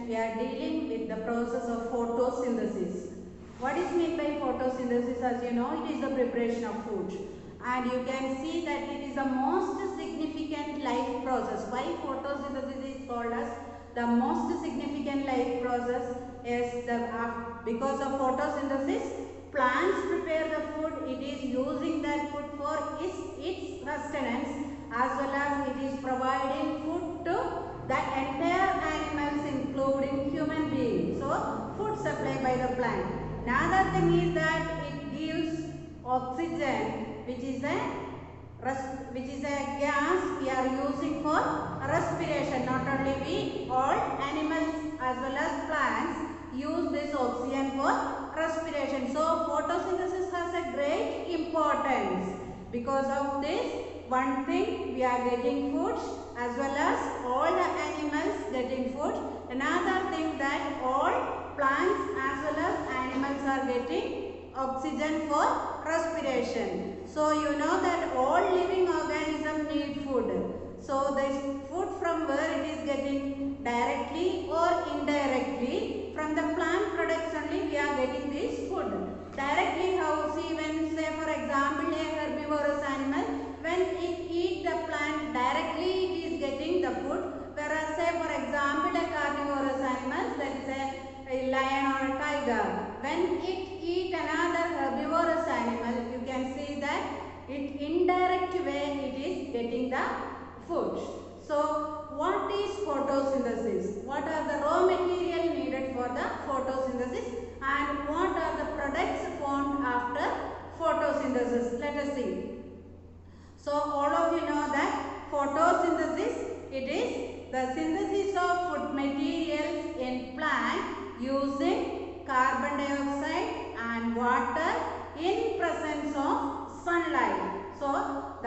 we are dealing with the process of photosynthesis. What is meant by photosynthesis? As you know, it is the preparation of food. And you can see that it is the most significant life process. Why photosynthesis is called as the most significant life process? Is because of photosynthesis, plants prepare the food. It is using that food for its sustenance, as well as it is providing food to the entire animals, including human beings. So, food supply by the plant. Another thing is that it gives oxygen, which is a gas we are using for respiration. Not only we, all animals as well as plants use this oxygen for respiration. So, photosynthesis has a great importance. Because of this, one thing, we are getting food as well as all the animals getting food. Another thing, that all plants as well as animals are getting oxygen for respiration. So you know that all living organisms need food. So this food from where it is getting? Directly or indirectly? From the plant products only we are getting this food. Directly how? See, when say for example a herbivorous animal, when it eats the plant directly it is getting the food. Whereas say for example a carnivorous animal, that is a lion or a tiger, when it eats another herbivorous animal, you can see that it indirect way it is getting the food. So what is photosynthesis? What are the raw material needed for the photosynthesis, and what are the products formed after photosynthesis? Let us see. So all of you know that photosynthesis, it is the synthesis of food materials in plant using carbon dioxide and water in presence of sunlight. So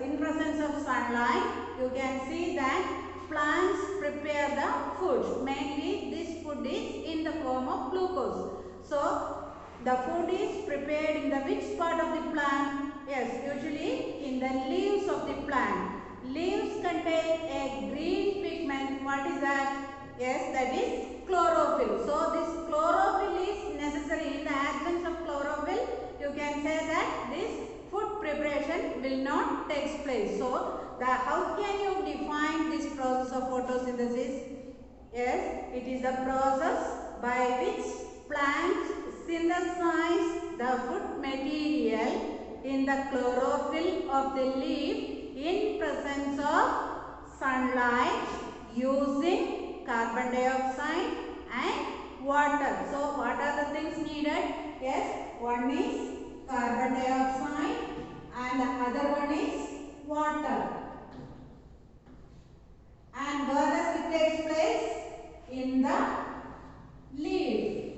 in presence of sunlight, you can see that plants prepare the food. Mainly this food is in the form of glucose. So the food is prepared in the which part of the plant? Yes, usually in the leaves of the plant. Leaves contain a green pigment. What is that? Yes, that is chlorophyll. So this chlorophyll is necessary. In the absence of chlorophyll, you can say that this food preparation will not take place. So how can you define this process of photosynthesis? Yes, it is a process by which plants synthesize the food material in the chlorophyll of the leaf in presence of sunlight using carbon dioxide and water. So what are the things needed? Yes, one is carbon dioxide and the other one is water. And where does it take place? In the leaf.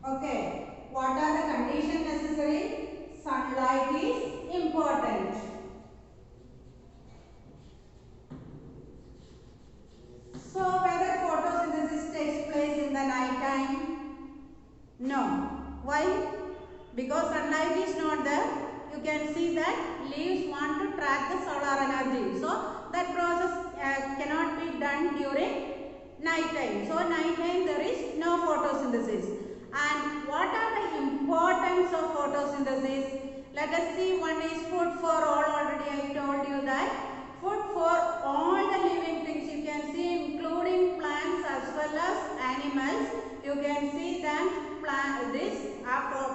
Okay. What are the conditions necessary? Sunlight is important. So whether photosynthesis takes place in the night time? No. Why? Because sunlight is not there. You can see that leaves want to track the solar energy. So that process cannot be done during night time. So night time there is no photosynthesis. And what are the importance of photosynthesis? Let us see. One is food for all. Already I told you that food for all the living things. You can see including plants as well as animals. You can see that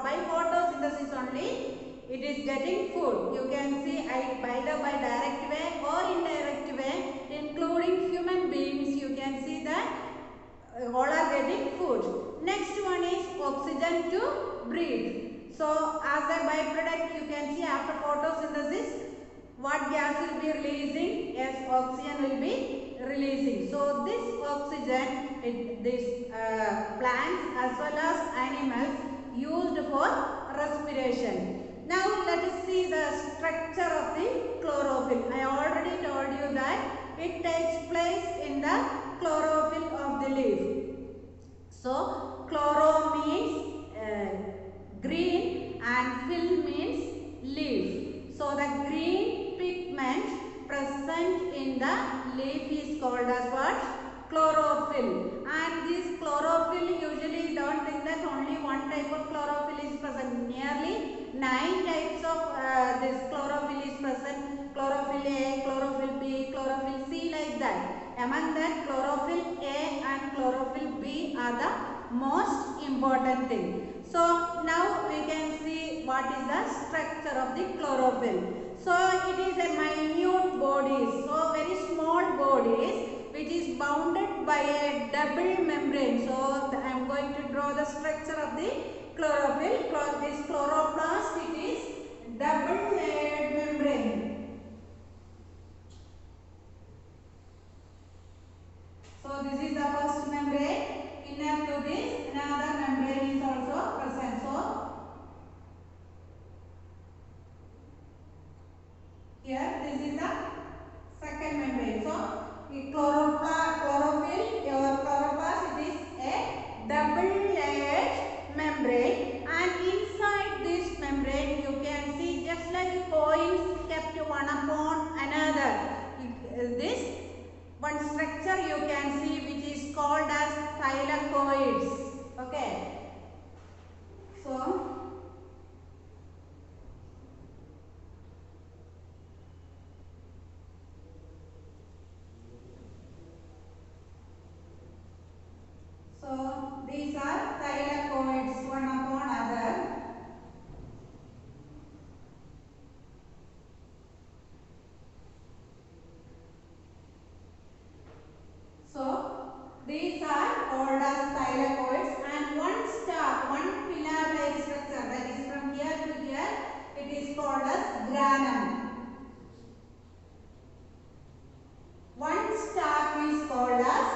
by photosynthesis only it is getting food. You can see either by direct way or indirect way, including human beings. You can see that all are getting food. Next one is oxygen to breathe. So as a byproduct, you can see after photosynthesis, what gas will be releasing? Yes, oxygen will be releasing. So this oxygen, plants as well as animals used for respiration. Now let us see the structure of the chlorophyll. I already told you that it takes place in the chlorophyll of the leaf. So chloro means green and phyll means leaf. So the green pigment present in the leaf is called as what? chlorophyll. And this chlorophyll, usually don't think that only one type of chlorophyll is present. Nearly 9 types of this chlorophyll is present. Chlorophyll A, chlorophyll B, chlorophyll C, like that. Among that, chlorophyll A and chlorophyll B are the most important thing. So now we can see what is the structure of the chlorophyll. So it is a minute body, so very small bodies which is bounded by a double membrane. So I am going to draw the structure of the chlorophyll. This chloroplast, it is double layered membrane. So this is the first membrane. Inner to this, another membrane is also present. So here this is the second membrane. So the chlorophyll or chloroplast, it is a double layered membrane, and inside this membrane you can see just like coins kept one upon another. This one structure you can see which is called as thylakoids. Okay. So these are thylakoids, one upon other. So these are called as thylakoids, and one stalk, one pillar-like structure, that is from here to here, it is called as granum. One stalk is called as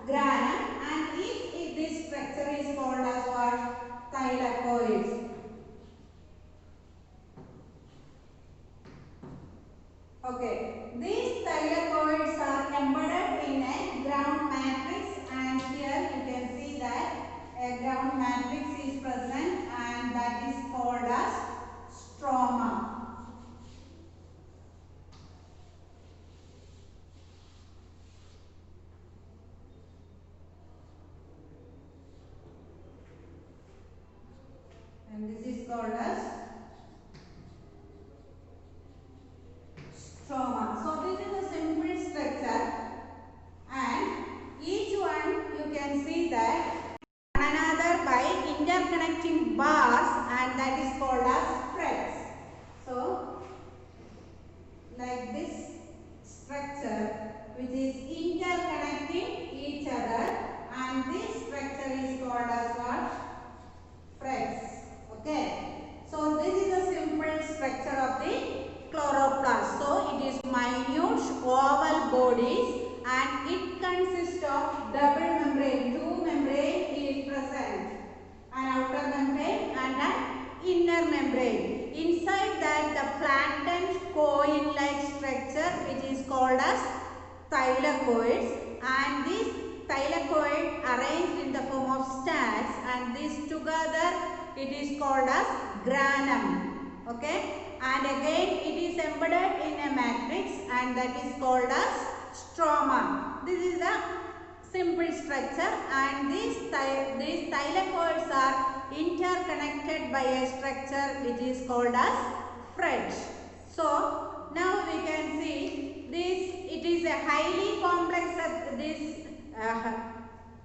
granum, and if this structure is called as what? Thylakoids. Okay, these thylakoids are embedded in a ground matrix, and here you can see that a ground matrix is present, and that is called as stroma. And this is called as stroma. So this is a simple structure, and each one you can see that one another by interconnecting bars, and that is called as threads. So like this structure which is interconnecting each other, and this structure is called as what? Threads. Okay. So this is a simple structure of the chloroplast. So it is minute oval bodies, and it consists of double membrane. Two membrane is present, an outer membrane and an inner membrane. Inside that the flattened coin-like structure which is called as thylakoids, and this thylakoid arranged in the form of stacks, and this together it is called as granum. Okay, and again it is embedded in a matrix, and that is called as stroma. This is the simple structure, and these thylakoids are interconnected by a structure which is called as threads. So now we can see this, it is a highly complex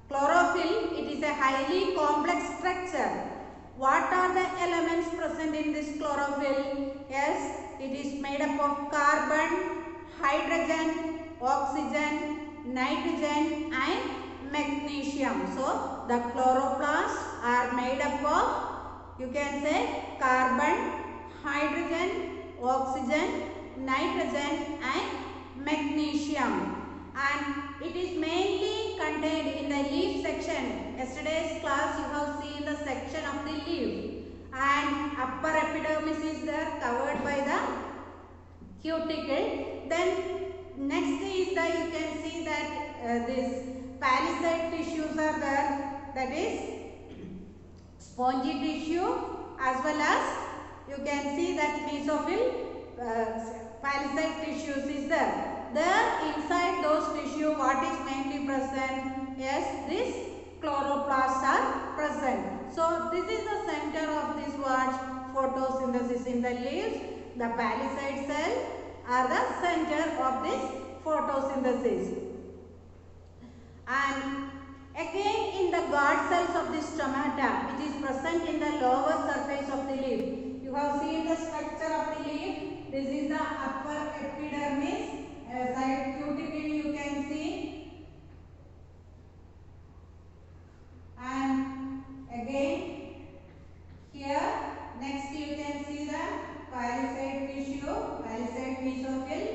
chlorophyll, it is a highly complex structure. What are the elements present in this chlorophyll? Yes, it is made up of carbon, hydrogen, oxygen, nitrogen and magnesium. So the chloroplasts are made up of, you can say, carbon, hydrogen, oxygen, nitrogen and magnesium. And it is mainly contained in the leaf section. Yesterday's class you have seen the section of the leaf, and upper epidermis is there covered by the cuticle. Then next is that you can see that this palisade tissues are there, that is spongy tissue, as well as you can see that mesophyll palisade tissues is there. There inside those tissue what is mainly present? chloroplasts are present. So this is the center of this what? Photosynthesis in the leaves. The palisade cell are the center of this photosynthesis. And again in the guard cells of the stomata, which is present in the lower surface of the leaf. You have seen the structure of the leaf. This is the upper epidermis. Side cuticle you can see. And again here next you can see the palisade tissue, palisade mesophyll,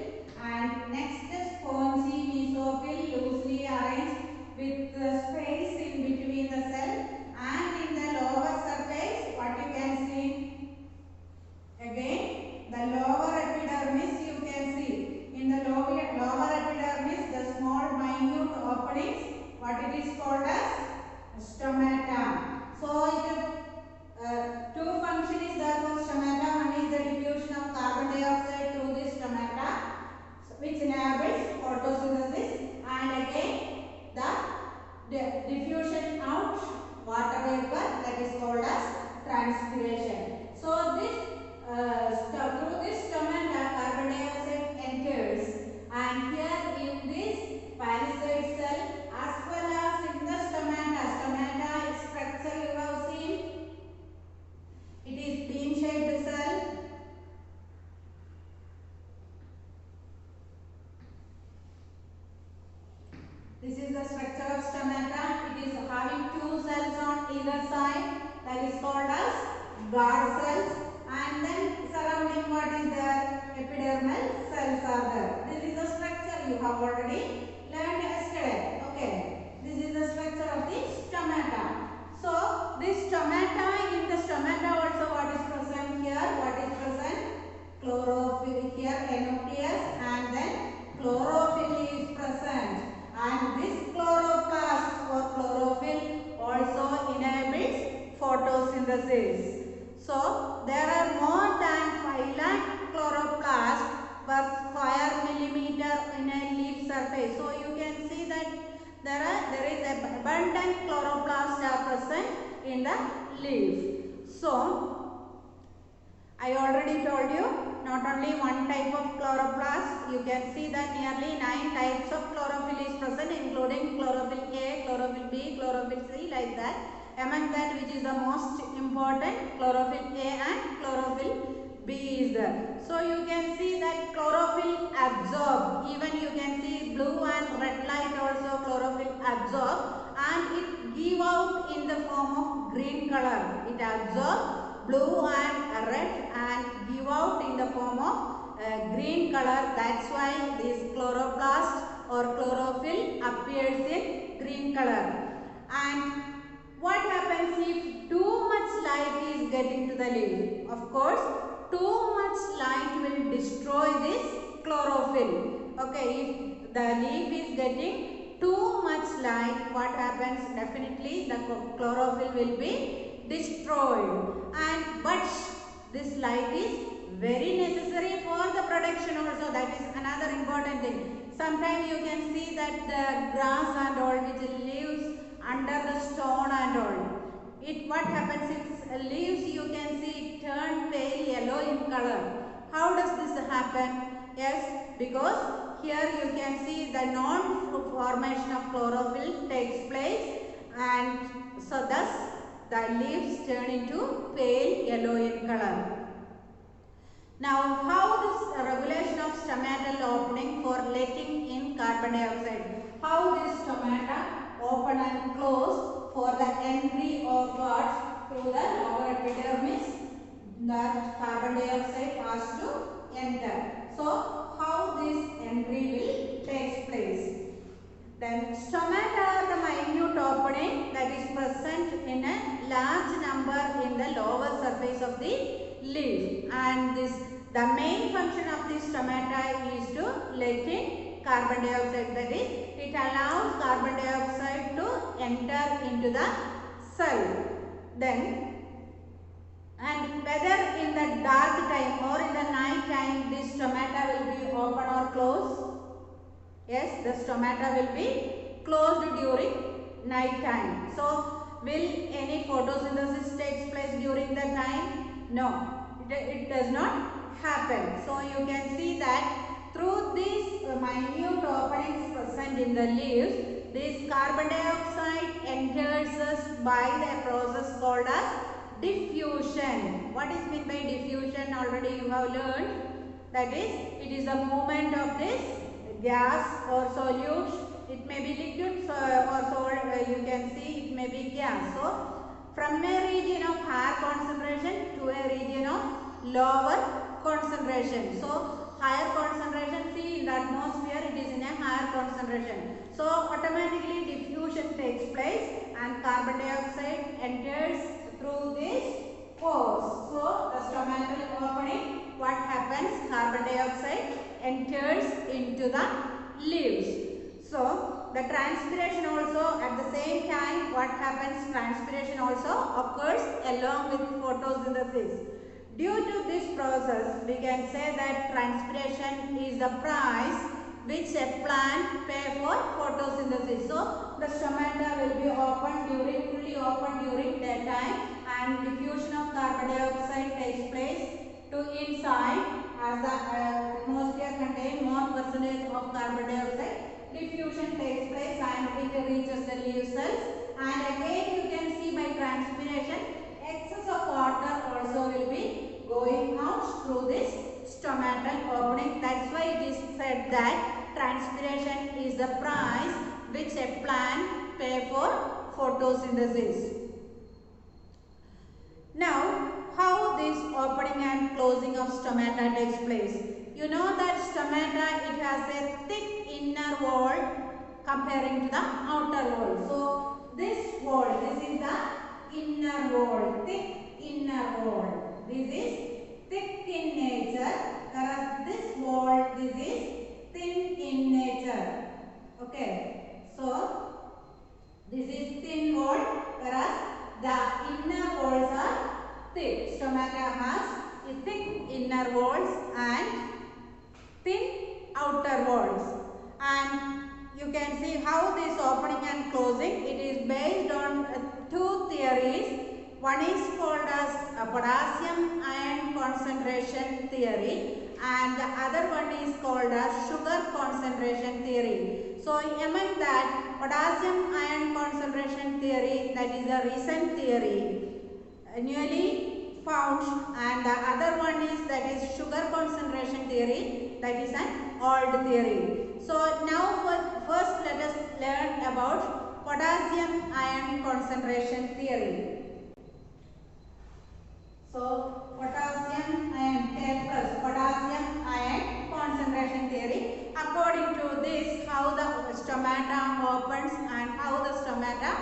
and next spongy mesophyll loosely arranged with the space in between the cell, and in the lower surface what you can see again the lower epidermis you can see. In the lower epidermis the small minute openings, what it is called as stomata. So two function is there for stomata. One is the diffusion of carbon dioxide through this stomata, which enables photosynthesis, and again the diffusion out water vapor, that is called as transpiration. So this through this stomata carbon dioxide enters, and here in this palisade cell as well as in the stomata structure you have seen. It is bean shaped cell. This is the structure of stomata. It is having two cells on either side, that is called as guard cells, and then surrounding what is there? Epidermal cells are there. This is the structure you have already learned yesterday. Okay. This is the structure of the stomata. So this stomata, in the stomata also what is present here? What is present? Chlorophyll here, nucleus, and then chlorophyll is present. And this chloroplast or chlorophyll also enables photosynthesis. So there are more than 5 lakh chloroplasts per square millimeter in a leaf surface. So you can see that there is abundant chloroplasts are present in the leaf. So I already told you, not only one type of chloroplast, you can see that nearly 9 types of chlorophyll is present, including chlorophyll A, chlorophyll B, chlorophyll C, like that. Among that, which is the most important, chlorophyll A and chlorophyll B is there. So you can see that chlorophyll absorb, even you can see blue and red light also chlorophyll absorb, and it give out in the form of green color. It absorb blue and red and give out in the form of green color. That's why this chloroplast or chlorophyll appears in green color. And what happens if too much light is getting to the leaf? Of course, too much light will destroy this chlorophyll. Okay, if the leaf is getting too much light, what happens? Definitely the chlorophyll will be destroyed. But this light is very necessary for the production also. That is another important thing. Sometimes you can see that the grass and all which lives under the stone and all. What happens is leaves you can see it turn pale yellow in color. How does this happen? Yes, because here you can see the non-formation of chlorophyll takes place, and so thus the leaves turn into pale yellow in color. Now, how this regulation of stomatal opening for letting in carbon dioxide? How this stomata open and close for the entry of what? Through the lower epidermis, that carbon dioxide has to enter. So, how this entry will take place? Then stomata are the minute opening that is present in a large number in the lower surface of the leaf, and the main function of this stomata is to let in carbon dioxide. That is, it allows carbon dioxide to enter into the cell. Then, and whether in the dark time or in the night time, this stomata will be open or closed? Yes, the stomata will be closed during night time. So will any photosynthesis takes place during the time? No, it does not happen. So you can see that through these minute openings present in the leaves, this carbon dioxide enters us by the process called as diffusion. What is meant by diffusion? Already you have learned. That is, it is the movement of this gas or solute. It may be liquid or solid. You can see it may be gas. So from a region of higher concentration to a region of lower concentration. So higher concentration, see in the atmosphere it is in a higher concentration. So automatically diffusion takes place and carbon dioxide enters through this pores. So the stomatal opening, what happens? Carbon dioxide enters into the leaves. So the transpiration also at the same time, what happens? Transpiration also occurs along with photosynthesis. Due to this process, we can say that transpiration is the price which a plant pay for photosynthesis. So the stomata will be fully open during daytime, and diffusion of carbon dioxide takes place to inside as the atmosphere contains more percentage of carbon dioxide. Diffusion takes place and it reaches the leaf cells, and again you can see by transpiration excess of water also will be going out through this stomatal opening. That's why it is said that transpiration is the price which a plant pay for photosynthesis. Now, how this opening and closing of stomata takes place? You know that stomata, it has a thick inner wall comparing to the outer wall. So this wall, this is the inner wall, thick inner wall. This is thick in nature, whereas this wall, this is thin in nature. Okay, so this is thin wall, whereas the inner walls are thick. Stomata has thick inner walls and thin outer walls. And you can see how this opening and closing, it is based on two theories. One is called as potassium ion concentration theory, and the other one is called as sugar concentration theory. So among that, potassium ion concentration theory, that is a recent theory, newly found, and the other one is that is sugar concentration theory, that is an old theory. So now first let us learn about potassium ion concentration theory. So potassium ion, potassium ion concentration theory. According to this, how the stomata opens and how the stomata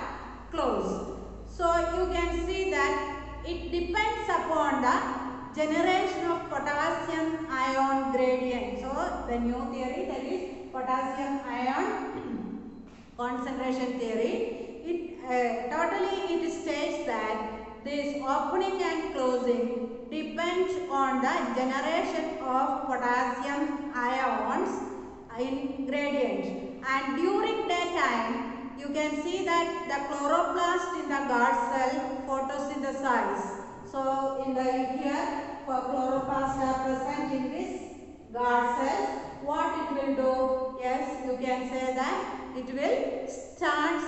close. So you can see that it depends upon the generation of potassium ion gradient. So the new theory, that is potassium ion concentration theory. It totally it states that this opening and closing depends on the generation of potassium ions in gradient, and during daytime you can see that the chloroplast in the guard cell photosynthesize. So in the here for chloroplast are present in this guard cells, what it will do? Yes, you can say that it will start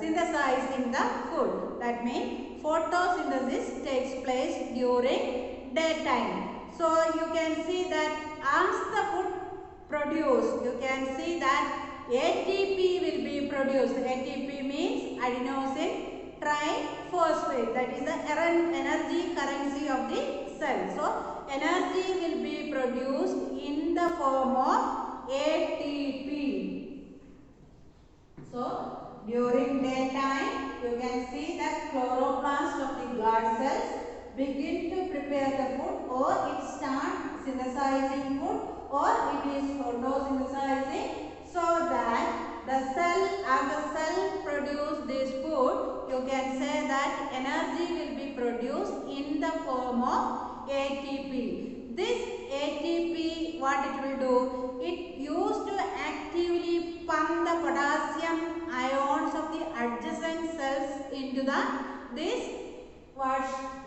synthesizing the food. That means photosynthesis takes place during daytime. So you can see that as the food produced, you can see that ATP will be produced. ATP means adenosine triphosphate. That is the energy currency of the cell. So energy will be produced in the form of ATP. So during daytime, you can see that chloroplast of the guard cells begin to prepare the food, or it starts synthesizing food, or it is photosynthesizing, so that the cell, as the cell produce this food, you can say that energy will be produced in the form of ATP. This ATP, what it will do? It used to actively pump the potassium ions of the into the this what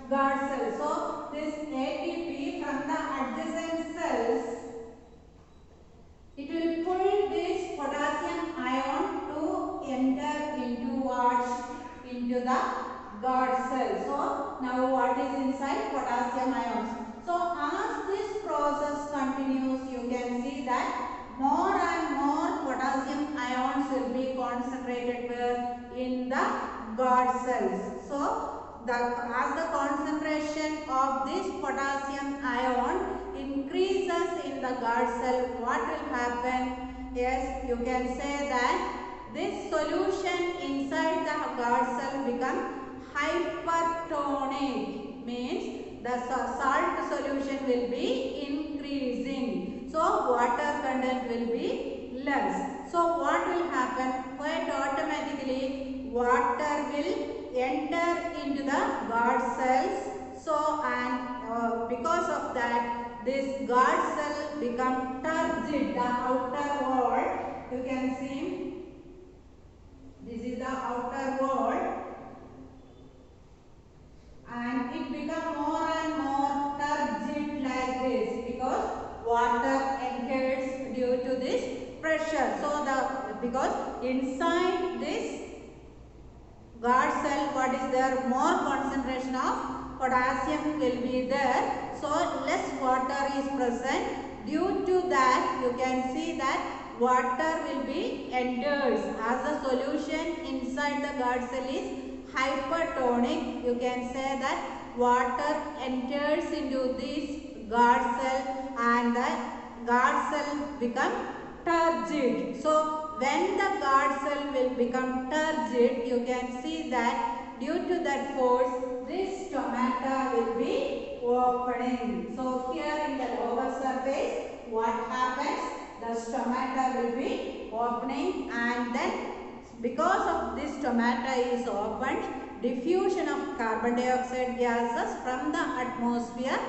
guard cell. So this ATP from the adjacent cells, it will pull this potassium ion to enter into what? Into the guard cell. So now what is inside? Potassium ions. So as this process continues, you can see that more and more potassium ions will be concentrated where? In the guard cells. So as the concentration of this potassium ion increases in the guard cell, what will happen? Yes, you can say that this solution inside the guard cell become hypertonic, means the salt solution will be increasing. So water content will be less. So what will happen? Quite automatically water will enter into the guard cells. So and because of that, this guard cell become turgid. The outer wall, you can see, this is the outer wall, and it become more and more turgid like this because water enters due to this pressure. So because inside this guard cell, what is there? More concentration of potassium will be there. So less water is present. Due to that, you can see that water will be enters. As the solution inside the guard cell is hypertonic, you can say that water enters into this guard cell and the guard cell become turgid. So when the guard cell will become turgid, you can see that due to that force, this stomata will be opening. So here in the lower surface, what happens? The stomata will be opening, and then because of this stomata is opened, diffusion of carbon dioxide gases from the atmosphere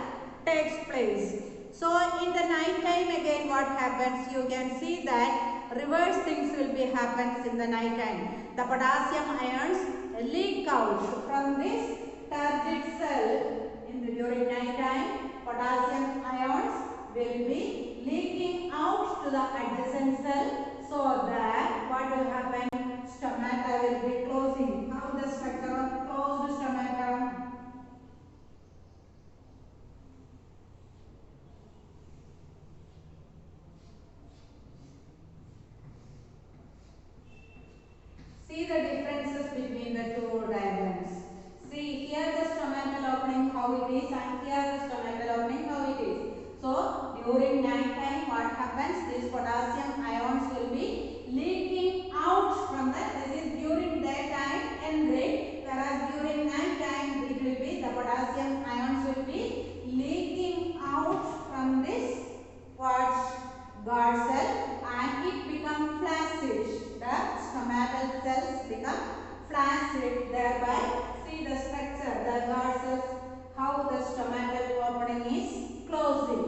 takes place. So in the night time again what happens? You can see that reverse things will be happens in the night time. The potassium ions leak out from this turgid cell during night time. Potassium ions will be leaking out to the adjacent cell, so that what will happen? Stomata will be closing. How the structure of closed stomata? See the differences between the two diagrams. See here the stomatal opening how it is, and here the stomatal opening how it is. So during night time what happens? These potassium ions will be leaking out from the, this is during daytime and red, whereas during night time it will be the potassium ions will be leaking out from this what? Guard cell, and it become flaccid. The stomatal cells become flaccid, thereby see the structure, the guard cells, how the stomatal opening is closing.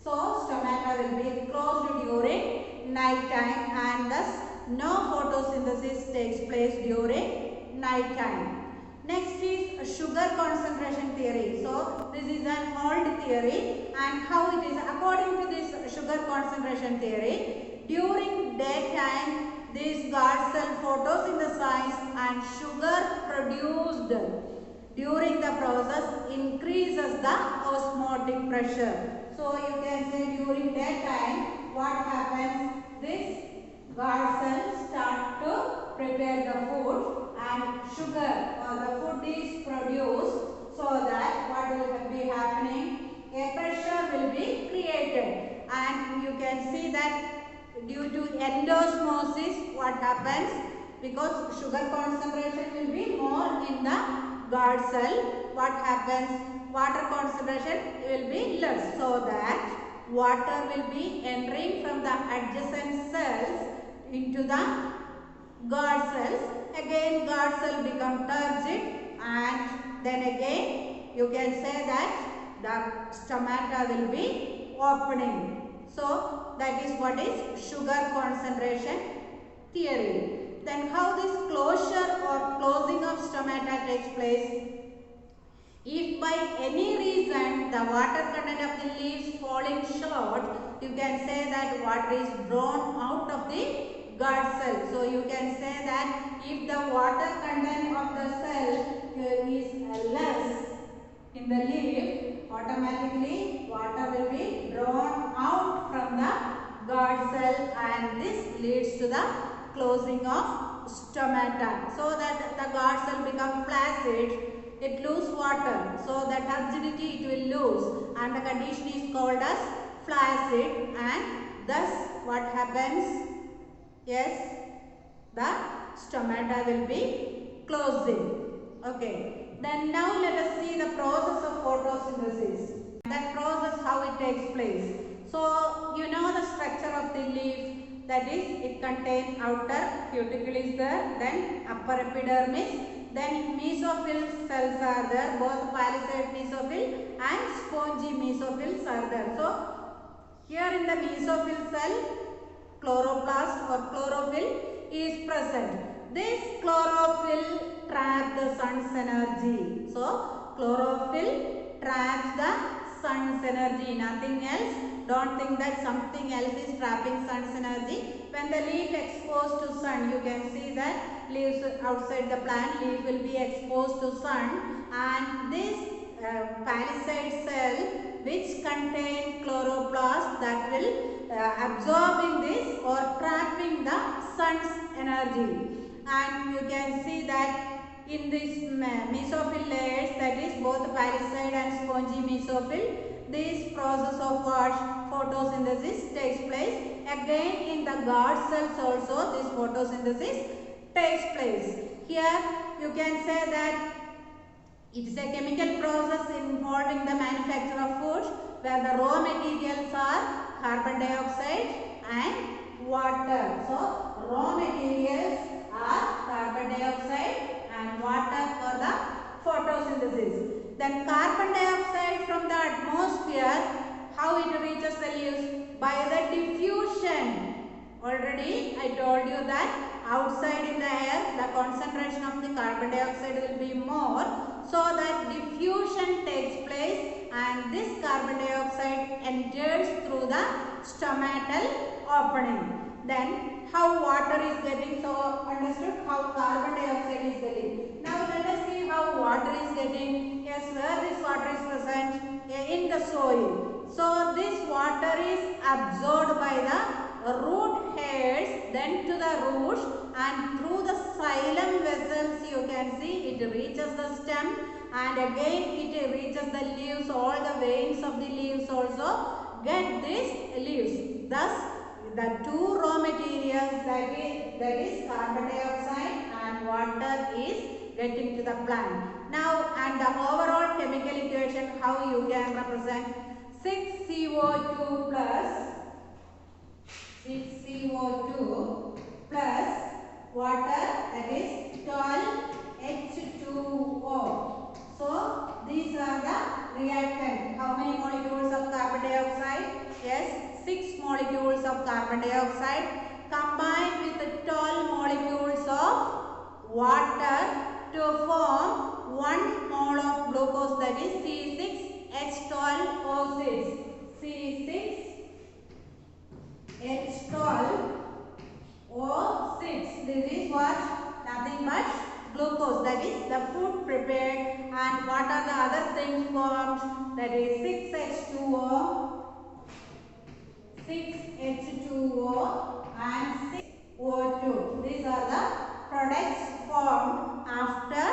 So stomata will be closed during night time, and thus no photosynthesis takes place during night time. Next is sugar concentration theory. So this is an old theory, and how it is according to this sugar concentration theory, during daytime this guard cell photosynthesize and sugar produced during the process increases the osmotic pressure. So you can say during daytime what happens? This guard cells start to prepare the food, and sugar or the food is produced, so that what will be happening? A pressure will be created, and you can see that due to endosmosis what happens? Because sugar concentration will be more in the guard cell, what happens? Water concentration will be less, so that water will be entering from the adjacent cells into the guard cells. Again guard cell become turgid, and then again you can say that the stomata will be opening. So that is what is sugar concentration theory. Then how this closure or closing of stomata stomata takes place. If by any reason the water content of the leaves falling short, you can say that water is drawn out of the guard cell. So you can say that if the water content of the cell is less in the leaf, automatically water will be drawn out from the guard cell, and this leads to the closing of stomata. So that the guard cell becomes flaccid, it loses water, so that turbidity it will lose, and the condition is called as flaccid, and thus what happens? Yes, the stomata will be closing. Okay, then now let us see the process of photosynthesis. That process, how it takes place. So you know the structure of the leaf, that is it contains outer cuticle is there, then upper epidermis, then mesophyll cells are there, both palisade mesophyll and spongy mesophyll are there. So here in the mesophyll cell, chloroplast or chlorophyll is present. This chlorophyll traps the sun's energy. So chlorophyll traps the sun's energy, nothing else. Don't think that something else is trapping sun's energy. When the leaf exposed to sun, you can see that leaves outside the plant, leaf will be exposed to sun, and this palisade cell which contain chloroplast that will absorbing this or trapping the sun's energy. And you can see that in this mesophyll layers, that is both palisade and spongy mesophyll, this process of what? Photosynthesis takes place. Again in the guard cells also this photosynthesis takes place. Here you can say that it is a chemical process involving the manufacture of foods, where the raw materials are carbon dioxide and water. So raw materials are carbon dioxide and water for the photosynthesis. Then carbon dioxide from the atmosphere, how it reaches the leaves? By the diffusion. Already I told you that outside in the air the concentration of the carbon dioxide will be more, so that diffusion takes place and this carbon dioxide enters through the stomatal opening. Then how water is getting, so understood how carbon dioxide is getting. Now let us see how water is getting. Yes, where this water is present? In the soil. So this water is absorbed by the root hairs, then to the roots, and through the xylem vessels you can see it reaches the stem, and again it reaches the leaves. All the veins of the leaves also get these leaves. Thus the two raw materials, that is carbon dioxide and water, is getting to the plant. Now, and the overall chemical equation, how you can represent? 6CO2 plus water, that is 12H2O. So these are the reactant. How many molecules of carbon dioxide? Yes, 6 molecules of carbon dioxide combined with 12 molecules of water to form 1 mole of glucose, that is C6H12O6. C6H12O6. This is what? Nothing but glucose, that is the food prepared. And what are the other things formed? That is 6H2O, 6H2O and 6O2. These are the products formed after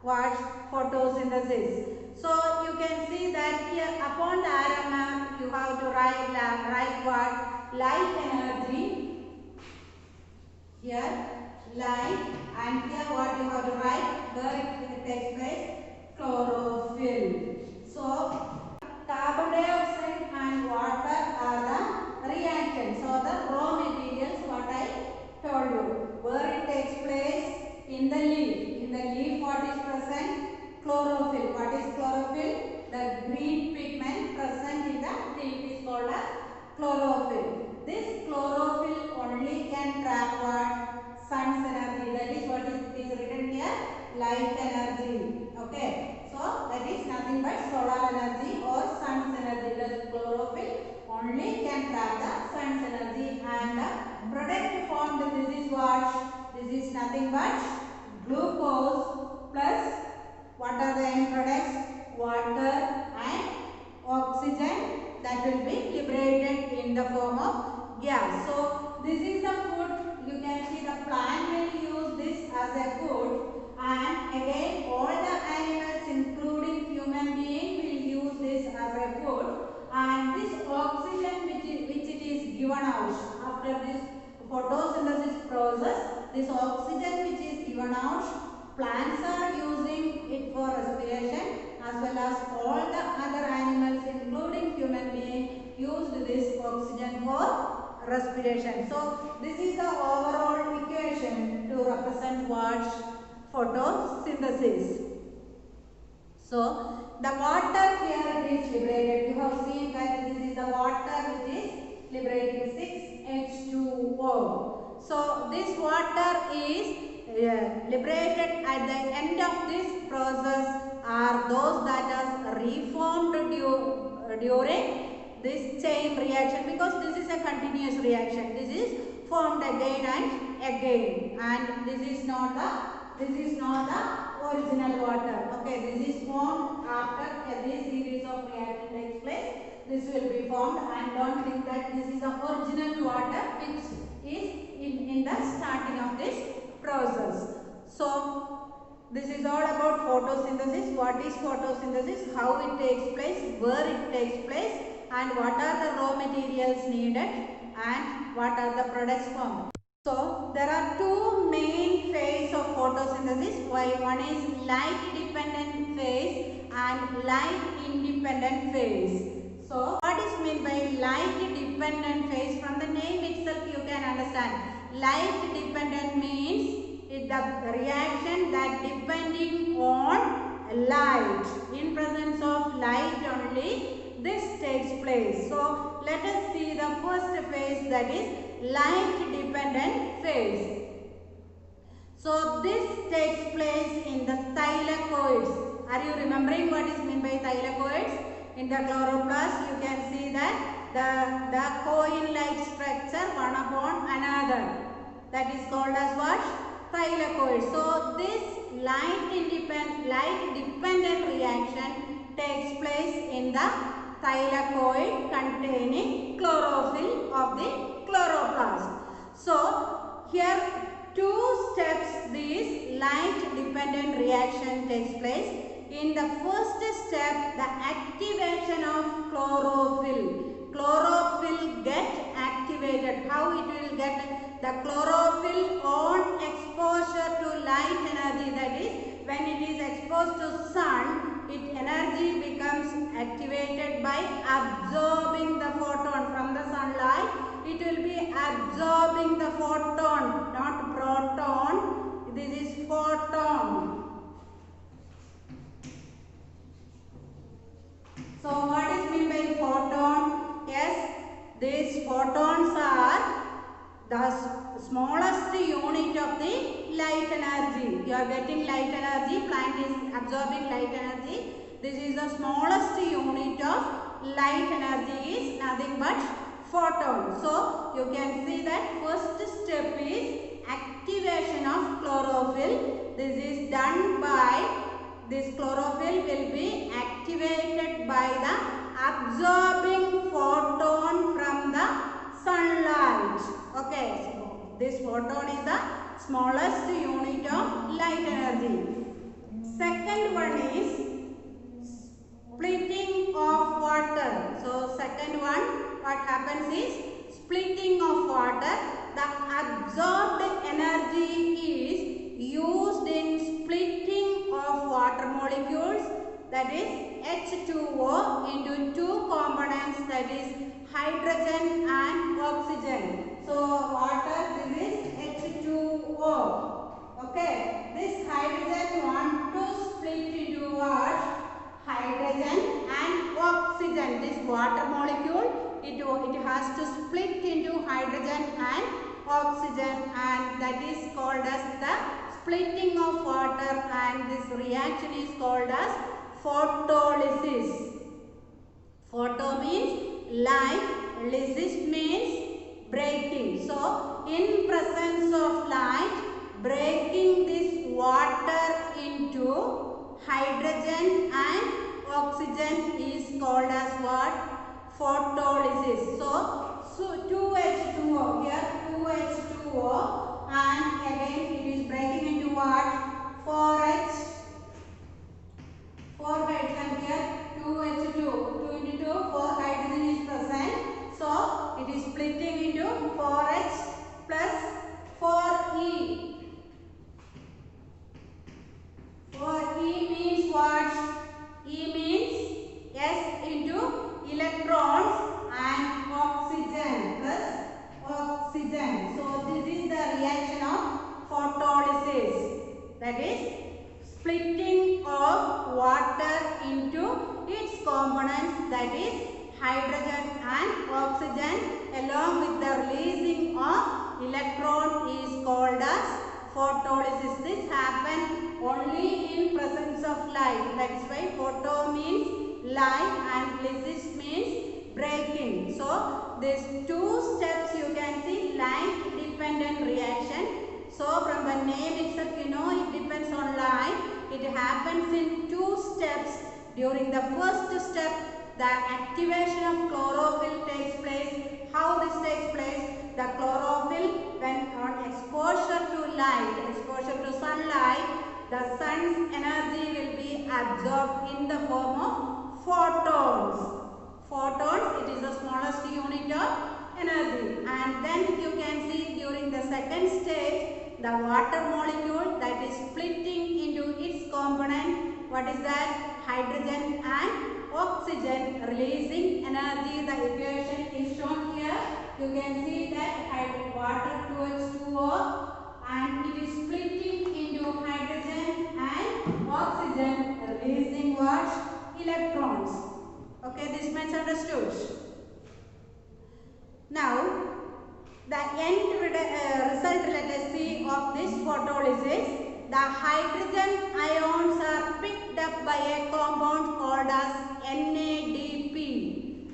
what? Photosynthesis. So you can see that here upon the RMR you have to write what? Light energy. Here light, and here what you have to write? Where it takes place? Chlorophyll. So carbon dioxide and water are the reactants, or the raw materials, what I told you. Where it takes place? In the leaf. In the leaf what is present? Chlorophyll. What is chlorophyll? The green pigment present in the leaf is called as chlorophyll. This chlorophyll only can trap what? Sun's energy. That is what is written here. light energy. Okay, so that is nothing but solar energy or sun's energy. The chlorophyll only can trap the sun's energy, and the product formed, this is what? This is nothing but glucose plus what are the end products? Water and oxygen that will be liberated in the form of gas. So this is the food. You can see the plant will use this as a food, and again all the animals including human being will use this as a food, and this oxygen which it is given out after this photosynthesis process, this oxygen which is given out, plants are using it for respiration, as well as all the other animals including human being used this oxygen for respiration. So this is the overall equation to represent what? Photosynthesis. So the water here is liberated. You have seen that this is the water which is liberating 6H2O. So this water is liberated at the end of this process are those that are reformed during this chain reaction, because this is a continuous reaction. This is formed again and again, and this is not the original water. Okay, this is formed after this series of reaction takes place. This will be formed, and don't think that this is the original water which is in the starting of this process. So this is all about photosynthesis. What is photosynthesis? How it takes place? Where it takes place? And what are the raw materials needed? And what are the products formed? So there are two main phases of photosynthesis. One is light dependent phase and light independent phase. So what is meant by light dependent phase? From the name itself you can understand. Light dependent means is the reaction that depending on light. In presence of light only this takes place. So let us see the first phase, that is light dependent phase. So this takes place in the thylakoids. Are you remembering what is meant by thylakoids? In the chloroplast you can see that the coin-like structure one upon another. That is called as what? Thylakoid. So this light dependent reaction takes place in the thylakoid containing chlorophyll of the chloroplast. So here two steps this light dependent reaction takes place. In the first step, the activation of chlorophyll. Chlorophyll get activated. How it will get? The chlorophyll on exposure to light energy, that is when it is exposed to sun, its energy becomes activated by absorbing the photon from the sunlight. It will be absorbing the photon, not proton. This is photon. So what is meant by photon? Yes, these photons are the smallest unit of the light energy. You are getting light energy, plant is absorbing light energy. This is the smallest unit of light energy is nothing but photon. So you can see that first step is activation of chlorophyll. This is done by this chlorophyll will be activated by the absorbing photon from the sunlight. Okay, so this photon is the smallest unit of light energy. Second one is splitting of water. So second one, what happens is splitting of water. The absorbed energy is used in splitting of water molecules, that is H2O, into two components, that is hydrogen and oxygen. So water, this is H2O. Okay, this hydrogen want to split into what? Hydrogen and oxygen. This water molecule, it has to split into hydrogen and oxygen, and that is called as the splitting of of water, and this reaction is called as photolysis. Photo means light, lysis means breaking. So, in presence of light, breaking this water into hydrogen and oxygen is called as what? Photolysis. So 2H2O here, 2H2O, and again it is breaking into what? 4H. 4 hydrogen here, 2H2, 2 into 2, 4 hydrogen is present. So it is splitting into 4H plus 4E. 4E means what? E means S into electrons and oxygen plus oxygen. So this is the reaction of photolysis. That is splitting of water into its components, that is hydrogen and oxygen, along with the releasing of electron is called as photolysis. This happens only in presence of light. That is why photo means light and lysis means breaking. So these two steps you can see light dependent reaction. So from the name itself you know it depends on light. It happens in two steps. During the first step, the activation of chlorophyll takes place. How this takes place? The chlorophyll, when on exposure to light, exposure to sunlight, the sun's energy will be absorbed in the form of photons. Photons, it is the smallest unit of energy. And then you can see during the second stage, the water molecule that is splitting into its component. What is that? Hydrogen and oxygen releasing energy. The equation is shown here. You can see that water 2H2O, and it is splitting into hydrogen and oxygen releasing what? Electrons. Okay, this much understood. Now, the end result, let us see, of this photolysis. The hydrogen ions are picked up by a compound called as NADP.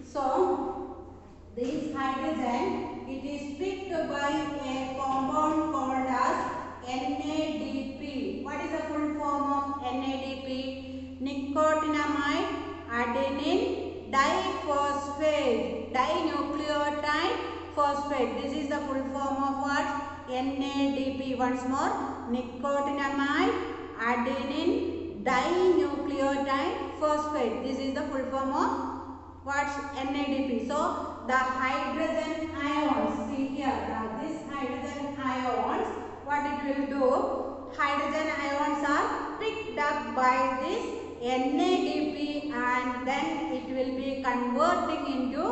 So, this hydrogen, it is picked by a compound called as NADP. What is the full form of NADP? Nicotinamide adenine diphosphate, dinucleotide phosphate. This is the full form of what? NADP. Once more, nicotinamide adenine dinucleotide phosphate. This is the full form of what? NADP. So the hydrogen ions, see here, this hydrogen ions, what it will do? Hydrogen ions are picked up by this NADP, and then it will be converting into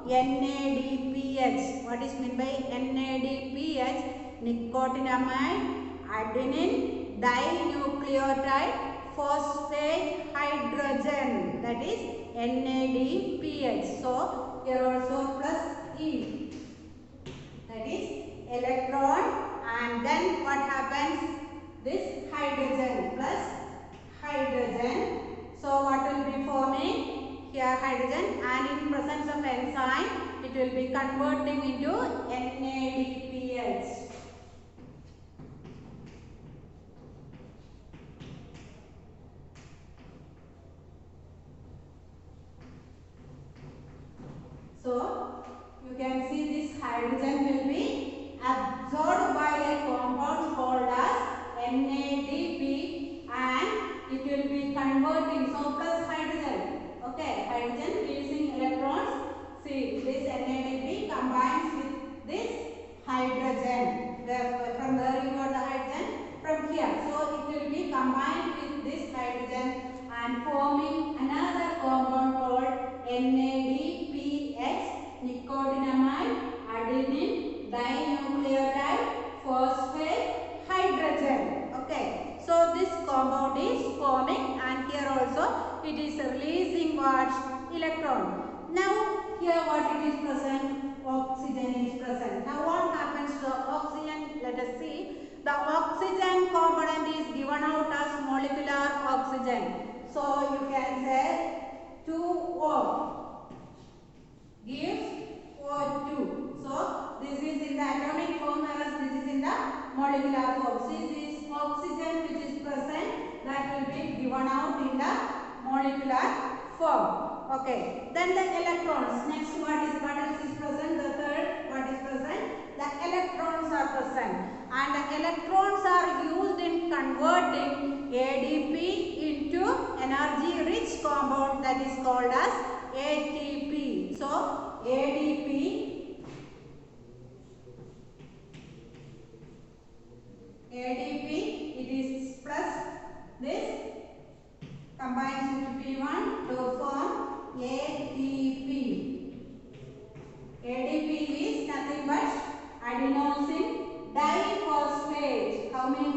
NADPH. What is meant by NADPH? Nicotinamide adenine dinucleotide phosphate hydrogen. That is NADPH. So here also plus E. That is electron, and then what happens? This hydrogen plus hydrogen. So what will be forming? Here hydrogen, and in presence of enzyme it will be converting into NADPH. So you can see this hydrogen will be absorbed by a compound called as NADP, and it will be converting. So plus hydrogen. Okay, hydrogen releasing electrons. See, this NADP combines with this hydrogen. From where you got the hydrogen? From here. So it will be combined with this hydrogen and forming another compound called NADPH, nicotinamide adenine dinucleotide phosphate hydrogen. Okay, so this compound is forming, and here also it is releasing what? Electron. Now here what it is present? Oxygen is present. Now what happens to the oxygen? Let us see. The oxygen component is given molecular form. Okay. Then the electrons. Next, what else is present? The third, what is present? The electrons are present, and the electrons are used in converting ADP into energy-rich compound that is called as ATP. So ADP it is plus this combines with P1 to form ATP. ADP is nothing but adenosine diphosphate. How many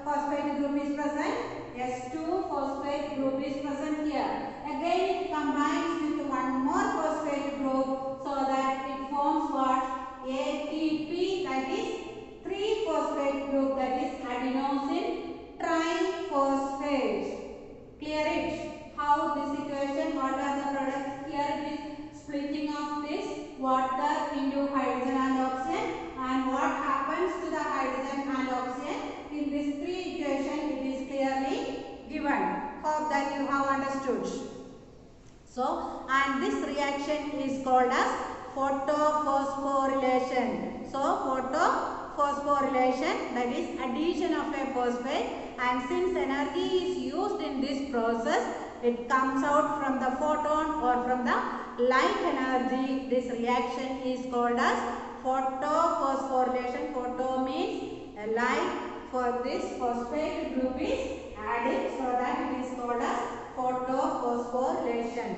phosphate group is present? S2 phosphate group is present here. Again it combines with one more phosphate group so that it forms what? ATP, that is 3 phosphate group, that is adenosine triphosphate. Clear it? How this equation, what are the products? Here it is splitting of this water into hydrogen and oxygen, and what happens to the hydrogen and oxygen in this 3 equation, it is clearly given. Hope that you have understood. So, and this reaction is called as photophosphorylation. So, photophosphorylation, that is addition of a phosphate, and since energy is used in this process, it comes out from the photon or from the light energy. This reaction is called as photophosphorylation. Photo means a light, for this phosphate group is added, so that it is called as photophosphorylation.